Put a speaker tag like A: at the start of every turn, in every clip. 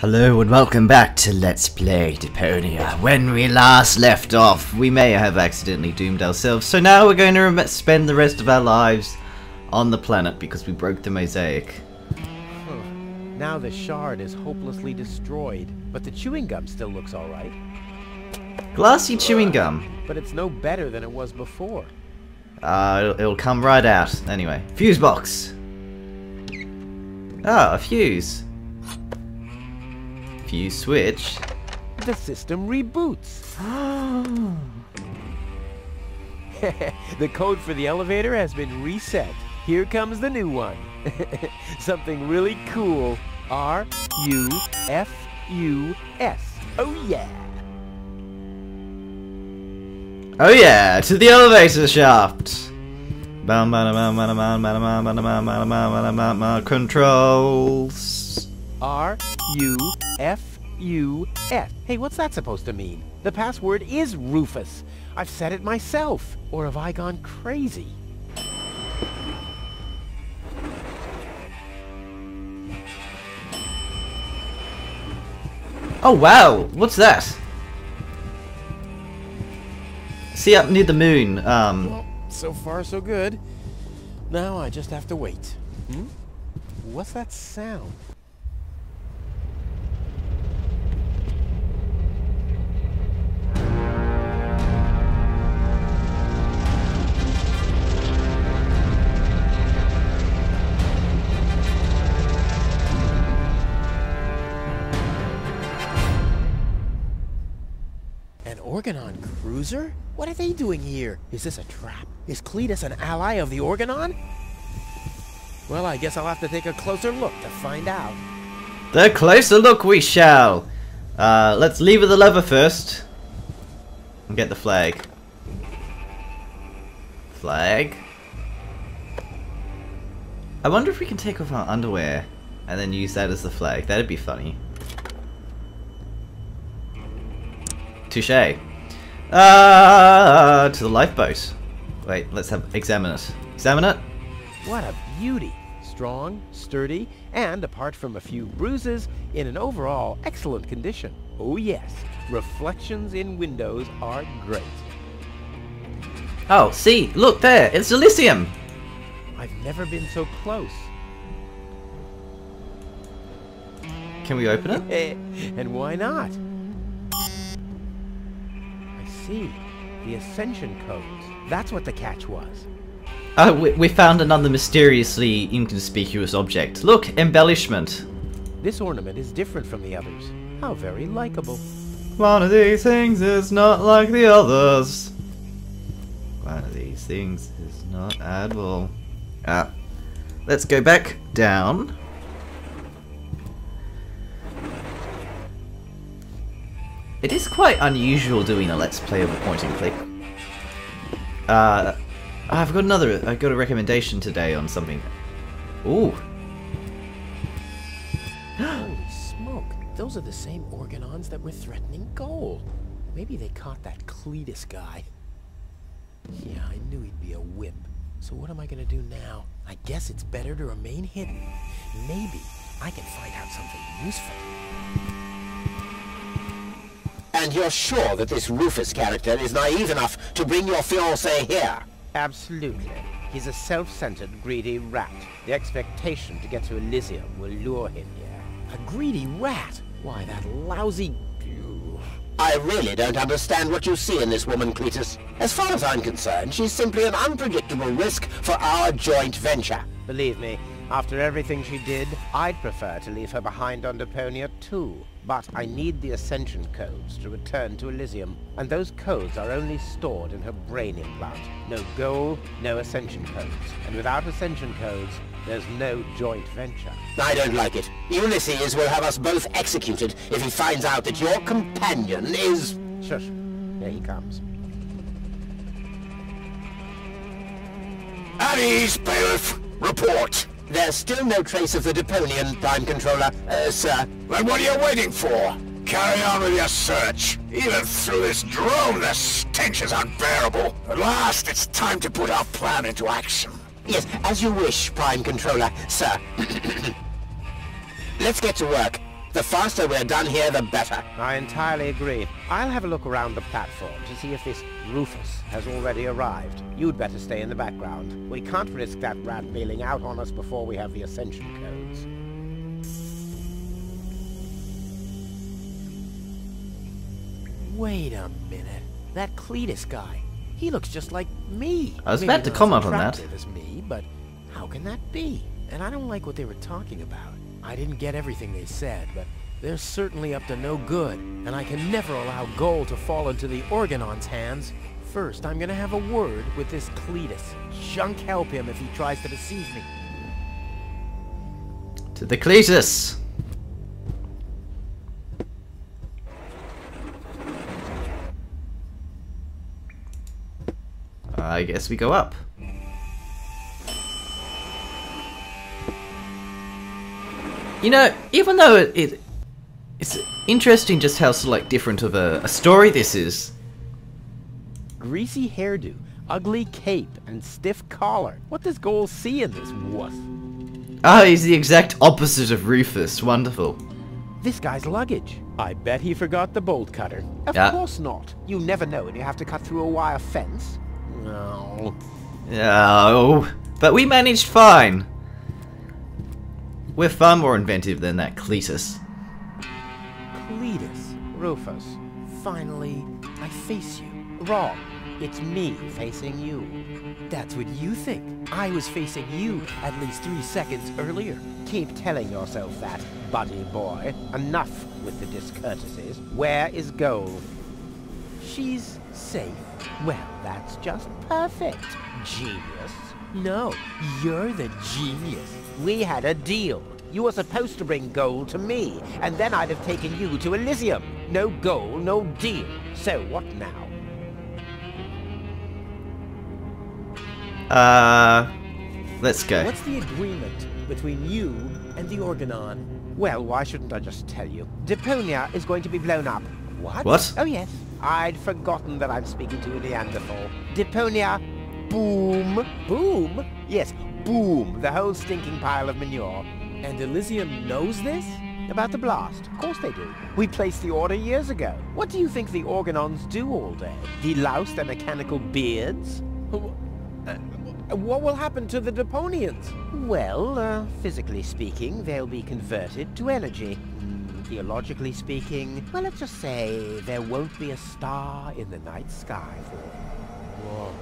A: Hello and welcome back to Let's Play Deponia. When we last left off, we may have accidentally doomed ourselves, so now we're going to spend the rest of our lives on the planet because we broke the mosaic.
B: Now the shard is hopelessly destroyed, but the chewing gum still looks alright.
A: Glassy chewing gum.
B: But it's no better than it was before.
A: It'll come right out. Anyway, fuse box. Ah, a fuse. Fuse switch.
B: The system reboots. The code for the elevator has been reset. Here comes the new one. Something really cool. R-U-F-U-S. Oh yeah.
A: Oh yeah, to the elevator shaft. Controls.
B: R-U-F-U-S. Hey, what's that supposed to mean? The password is Rufus. I've said it myself. Or have I gone crazy?
A: Oh wow, what's that? See up near the moon,
B: Well, so far so good. Now I just have to wait. What's that sound? An Organon cruiser? What are they doing here? Is this a trap? Is Cletus an ally of the Organon? Well, I guess I'll have to take a closer look to find out.
A: The closer look we shall. Let's lever the lever first. And get the flag. Flag. I wonder if we can take off our underwear and then use that as the flag. That'd be funny. Touché. To the lifeboat. Wait, let's examine it. Examine it.
B: What a beauty! Strong, sturdy, and apart from a few bruises, in an overall excellent condition. Oh yes, reflections in windows are great.
A: Oh, see, look there, it's Elysium.
B: I've never been so close.
A: Can we open it?
B: And why not? I see. The Ascension codes. That's what the catch was.
A: Oh, we found another mysteriously inconspicuous object. Look, embellishment.
B: This ornament is different from the others. How very likable.
A: One of these things is not like the others. One of these things is not edible. Let's go back down. It is quite unusual doing a Let's Play of a point and click. I've got a recommendation today on something. Ooh.
B: Holy smoke. Those are the same Organons that were threatening Goal. Maybe they caught that Cletus guy. Yeah, I knew he'd be a whip. So what am I gonna do now? I guess it's better to remain hidden. Maybe I can find out something useful.
C: And you're sure that this Rufus character is naive enough to bring your fiancé here?
B: Absolutely. He's a self-centered, greedy rat. The expectation to get to Elysium will lure him here. A greedy rat? Why, that lousy...
C: I really don't understand what you see in this woman, Cletus. As far as I'm concerned, she's simply an unpredictable risk for our joint venture.
B: Believe me, after everything she did, I'd prefer to leave her behind on Deponia too. But I need the Ascension codes to return to Elysium, and those codes are only stored in her brain implant. No goal, no Ascension codes. And without Ascension codes, there's no joint venture.
C: I don't like it. Ulysses will have us both executed if he finds out that your companion is...
B: Shush. There he comes.
C: At ease, bailiff. Report. There's still no trace of the Deponian, Prime Controller, sir.
D: Then what are you waiting for? Carry on with your search. Even through this drone, the stench is unbearable. At last, it's time to put our plan into action.
C: Yes, as you wish, Prime Controller, sir. Let's get to work. The faster we're done here, the better.
B: I entirely agree. I'll have a look around the platform to see if this Rufus has already arrived. You'd better stay in the background. We can't risk that rat bailing out on us before we have the ascension codes.
E: Wait a minute. That Cletus guy. He looks just like me.
A: I was
E: Maybe
A: about to
E: not
A: comment
E: as
A: on that.
E: attractive as me, but how can that be? And I don't like what they were talking about. I didn't get everything they said, but they're certainly up to no good, and I can never allow gold to fall into the Organon's hands. First, I'm gonna have a word with this Cletus. Junk help him if he tries to deceive me.
A: To the Cletus! I guess we go up. You know, even though it's interesting just how different of a story this is.
B: Greasy hairdo, ugly cape, and stiff collar. What does Goal see in this wuss?
A: Ah, he's the exact opposite of Rufus. Wonderful.
B: This guy's luggage. I bet he forgot the bolt cutter. Of course not. You never know when you have to cut through a wire fence. No.
A: Oh, but we managed fine. We're far more inventive than that Cletus.
E: Cletus.
B: Rufus.
E: Finally, I face you.
B: Wrong. It's me facing you.
E: That's what you think. I was facing you at least 3 seconds earlier.
B: Keep telling yourself that, buddy boy. Enough with the discourtesies. Where is Gold?
E: She's safe.
B: Well, that's just perfect. Genius.
E: No, you're the genius.
B: We had a deal. You were supposed to bring Gold to me, and then I'd have taken you to Elysium. No goal, no deal. So what now?
A: Let's go.
E: What's the agreement between you and the Organon?
B: Well, why shouldn't I just tell you? Deponia is going to be blown up.
E: What?
A: What?
B: Oh yes, I'd forgotten that I'm speaking to a Neanderthal. Deponia, boom.
E: Boom?
B: Yes, boom, the whole stinking pile of manure.
E: And Elysium knows this?
B: About the blast, of course they do. We placed the order years ago. What do you think the Organons do all day? Delouse their mechanical beards?
E: What will happen to the Deponians?
B: Well, physically speaking, they'll be converted to energy. Theologically speaking, well, let's just say there won't be a star in the night sky for them.
E: Whoa,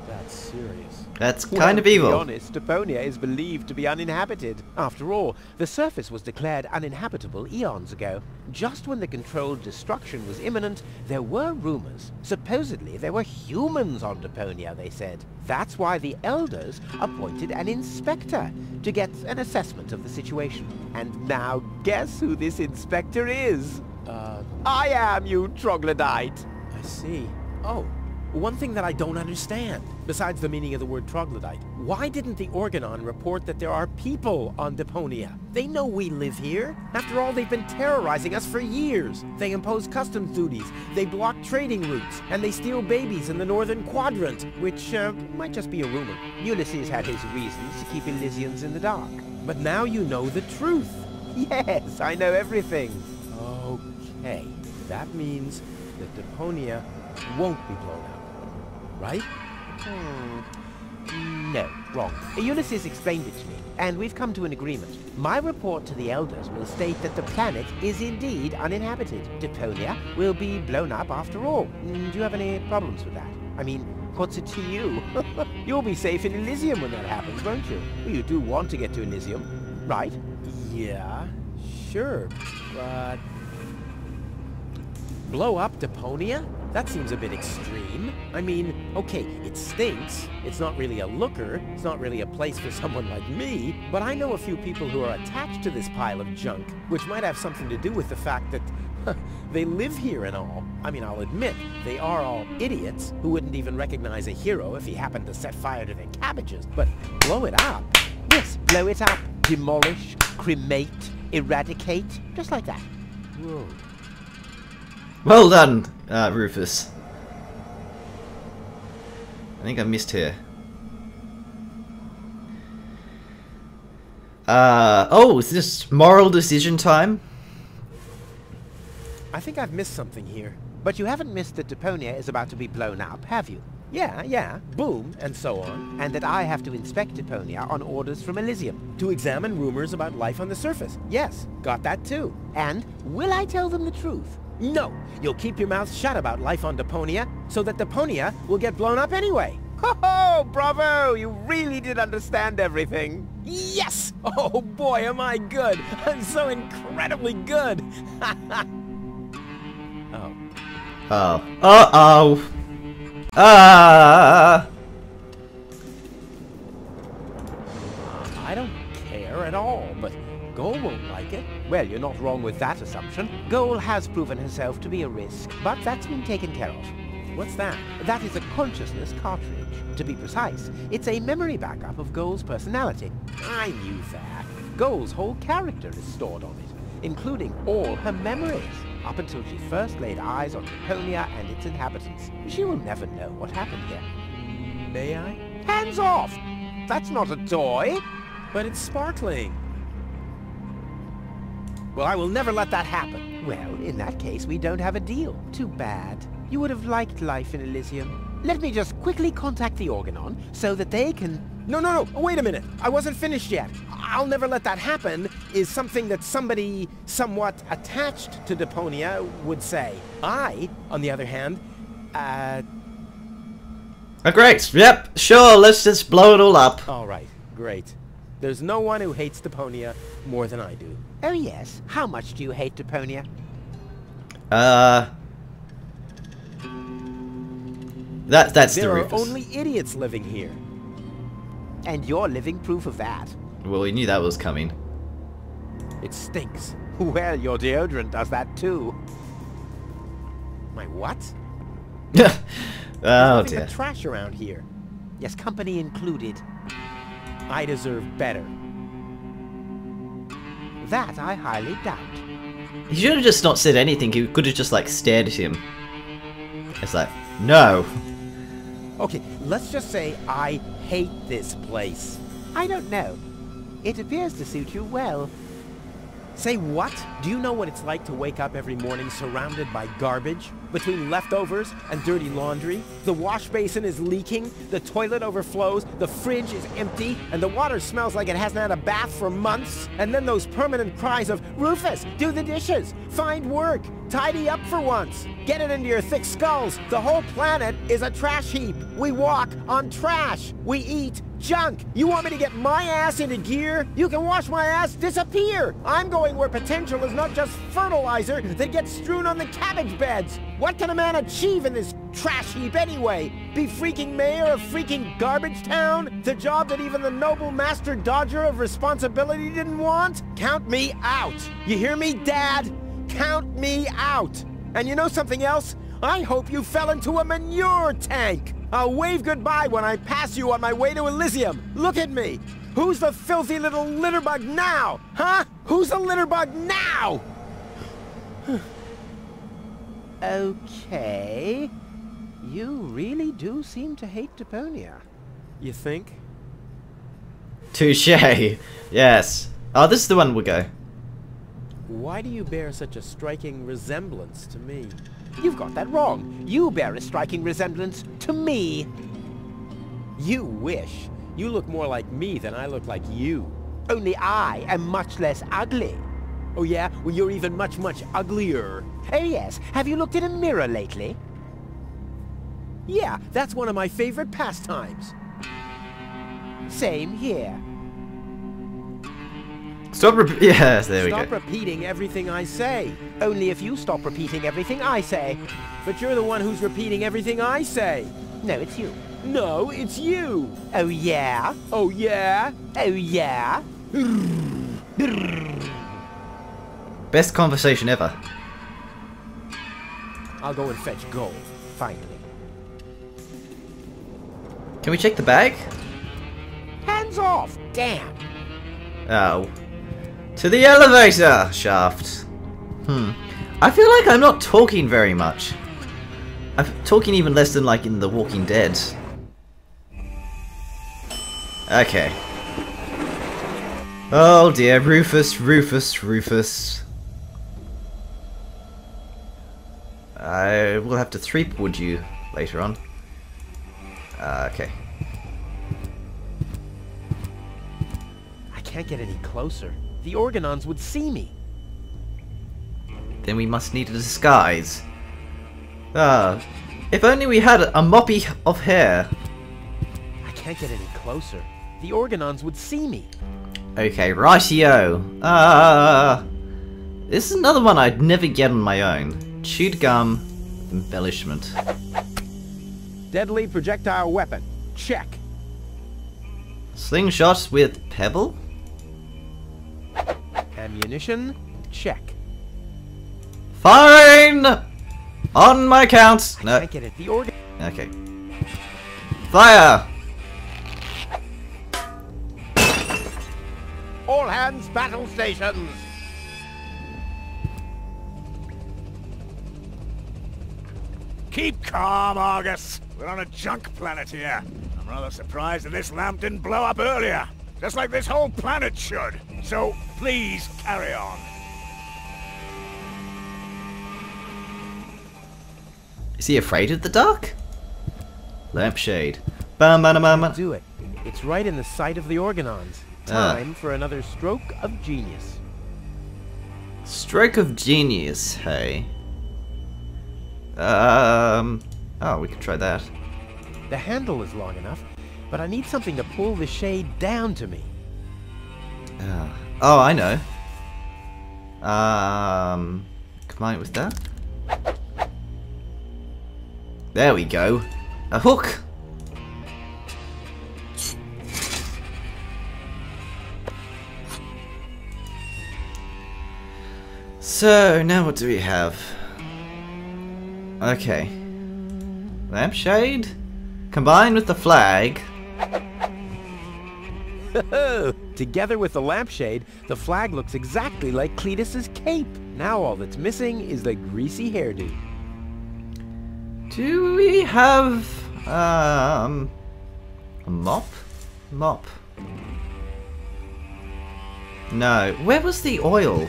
E: that's serious.
A: That's kind of evil.
B: To be honest, Deponia is believed to be uninhabited. After all, the surface was declared uninhabitable eons ago. Just when the controlled destruction was imminent, there were rumors. Supposedly, there were humans on Deponia, they said. That's why the Elders appointed an inspector to get an assessment of the situation. And now, guess who this inspector is? I am, you troglodyte!
E: I see. Oh, one thing that I don't understand, besides the meaning of the word troglodyte, why didn't the Organon report that there are people on Deponia? They know we live here. After all, they've been terrorizing us for years. They impose customs duties, they block trading routes, and they steal babies in the northern quadrant, which might just be a rumor.
B: Ulysses had his reasons to keep Elysians in the dark.
E: But now you know the truth.
B: Yes, I know everything.
E: Okay, that means that Deponia won't be blown up. Right?
B: No, wrong. Ulysses explained it to me, and we've come to an agreement. My report to the Elders will state that the planet is indeed uninhabited. Deponia will be blown up after all. Do you have any problems with that? I mean, what's it to you? You'll be safe in Elysium when that happens, won't you? Well, you do want to get to Elysium, right?
E: Yeah, sure, but... blow up Deponia? That seems a bit extreme. I mean, okay, it stinks. It's not really a looker. It's not really a place for someone like me. But I know a few people who are attached to this pile of junk, which might have something to do with the fact that they live here and all. I mean, I'll admit, they are all idiots who wouldn't even recognize a hero if he happened to set fire to their cabbages. But blow it up?
B: Yes, blow it up. Demolish, cremate, eradicate, just like that.
E: Whoa.
A: Well done, Rufus. I think I missed here. Oh, is this moral decision time?
E: I think I've missed something here.
B: But you haven't missed that Deponia is about to be blown up, have you?
E: Yeah, boom, and so on.
B: And that I have to inspect Deponia on orders from Elysium.
E: To examine rumors about life on the surface. Yes, got that too.
B: And will I tell them the truth?
E: No, you'll keep your mouth shut about life on Deponia, so that Deponia will get blown up anyway.
B: Ho-ho! Bravo! You really did understand everything.
E: Yes! Oh boy, am I good! I'm so incredibly good! Oh.
A: Oh. Uh-oh! Ah!
E: I don't care at all, but Goal won't like it.
B: Well, you're not wrong with that assumption. Goal has proven herself to be a risk, but that's been taken care of.
E: What's that?
B: That is a consciousness cartridge. To be precise, it's a memory backup of Goal's personality.
E: I knew that.
B: Goal's whole character is stored on it, including all her memories, up until she first laid eyes on Deponia and its inhabitants. She will never know what happened here.
E: May I?
B: Hands off! That's not a toy!
E: But it's sparkling. Well, I will never let that happen.
B: Well, in that case, we don't have a deal. Too bad. You would have liked life in Elysium. Let me just quickly contact the Organon so that they can...
E: No, wait a minute. I wasn't finished yet. I'll never let that happen is something that somebody somewhat attached to Deponia would say. I, on the other hand,
A: Oh, great. Yep, sure, let's just blow it all up.
E: All right, great. There's no one who hates Deponia more than I do.
B: Oh yes, how much do you hate Deponia?
A: That's
E: there
A: the
E: are
A: Rufus.
E: only idiots living here.
B: And you're living proof of that.
A: Well, we knew that was coming.
E: It stinks.
B: Well, your deodorant does that too.
E: My what?
A: Oh
E: Nothing
A: dear.
E: but trash around here.
B: Yes, company included.
E: I deserve better.
B: That I highly doubt.
A: He should have just not said anything. He could have just like stared at him. It's like, no.
E: Okay, let's just say I hate this place.
B: I don't know. It appears to suit you well.
E: Say what? Do you know what it's like to wake up every morning surrounded by garbage? Between leftovers and dirty laundry? The wash basin is leaking, the toilet overflows, the fridge is empty, and the water smells like it hasn't had a bath for months. And then those permanent cries of, Rufus, do the dishes, find work, tidy up for once, get it into your thick skulls. The whole planet is a trash heap. We walk on trash. We eat junk. You want me to get my ass into gear? You can watch my ass disappear. I'm going where potential is not just fertilizer that gets strewn on the cabbage beds. What can a man achieve in this trash heap anyway? Be freaking mayor of freaking garbage town? The job that even the noble master dodger of responsibility didn't want? Count me out. You hear me, Dad? Count me out. And you know something else? I hope you fell into a manure tank. I'll wave goodbye when I pass you on my way to Elysium. Look at me. Who's the filthy little litterbug now? Huh? Who's the litterbug now?
B: Okay. You really do seem to hate Deponia.
E: You think?
A: Touche. Yes. Oh, this is the one we'll go.
E: Why do you bear such a striking resemblance to me?
B: You've got that wrong. You bear a striking resemblance to me.
E: You wish. You look more like me than I look like you.
B: Only I am much less ugly.
E: Oh yeah? Well, you're even much, much uglier.
B: Oh yes. Have you looked in a mirror lately?
E: Yeah, that's one of my favorite pastimes.
B: Same here.
A: Stop yes, there we go.
E: Stop repeating everything I say.
B: Only if you stop repeating everything I say.
E: But you're the one who's repeating everything I say.
B: No, it's you.
E: No, it's you.
B: Oh yeah?
E: Oh yeah?
B: Oh yeah?
A: Best conversation ever.
E: I'll go and fetch gold, finally.
A: Can we check the bag?
B: Hands off! Damn!
A: Oh. To the elevator shaft. I feel like I'm not talking very much. I'm talking even less than like in The Walking Dead. Okay. Oh dear, Rufus. I will have to 3-wood you later on. Okay.
E: I can't get any closer. The Organons would see me.
A: Then we must need a disguise. If only we had a moppy of hair.
E: I can't get any closer. The Organons would see me.
A: Okay, rightio. This is another one I'd never get on my own. Chewed gum with embellishment.
B: Deadly projectile weapon. Check.
A: Slingshot with pebble?
B: Ammunition. Check.
A: Fine! On my count!
E: I
A: No.
E: can't get it. The Organ...
A: Okay. Fire!
B: All hands, battle stations!
D: Keep calm, Argus. We're on a junk planet here. I'm rather surprised that this lamp didn't blow up earlier. Just like this whole planet should. So, please, carry on.
A: Is he afraid of the dark? Lampshade. Bam bam bam bam.
E: Do it. It's right in the sight of the Organons. Time for another stroke of genius.
A: Stroke of genius, hey. Oh, we could try that.
E: The handle is long enough, but I need something to pull the shade down to me.
A: Oh, I know. Combine it with that. There we go. A hook. So, now what do we have? Okay. Lampshade? Combined with the flag.
E: Together with the lampshade, the flag looks exactly like Cletus's cape. Now all that's missing is the greasy hairdo.
A: Do we have, a mop? Mop. No. Where was the oil?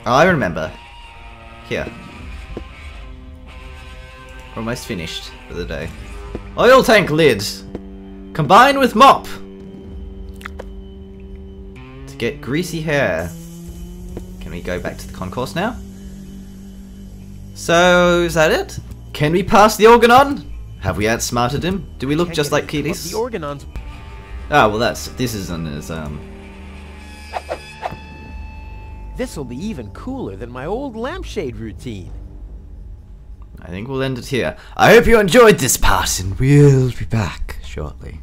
A: Oh, I remember. Here. Almost finished for the day. Oil tank lid. Combine with mop. To get greasy hair. Can we go back to the concourse now? So, is that it? Can we pass the Organon? Have we outsmarted him? Do we look just like Cletus?
E: The Organons...
A: Ah, well this isn't as,
E: This'll be even cooler than my old lampshade routine.
A: I think we'll end it here. I hope you enjoyed this part, and we'll be back shortly.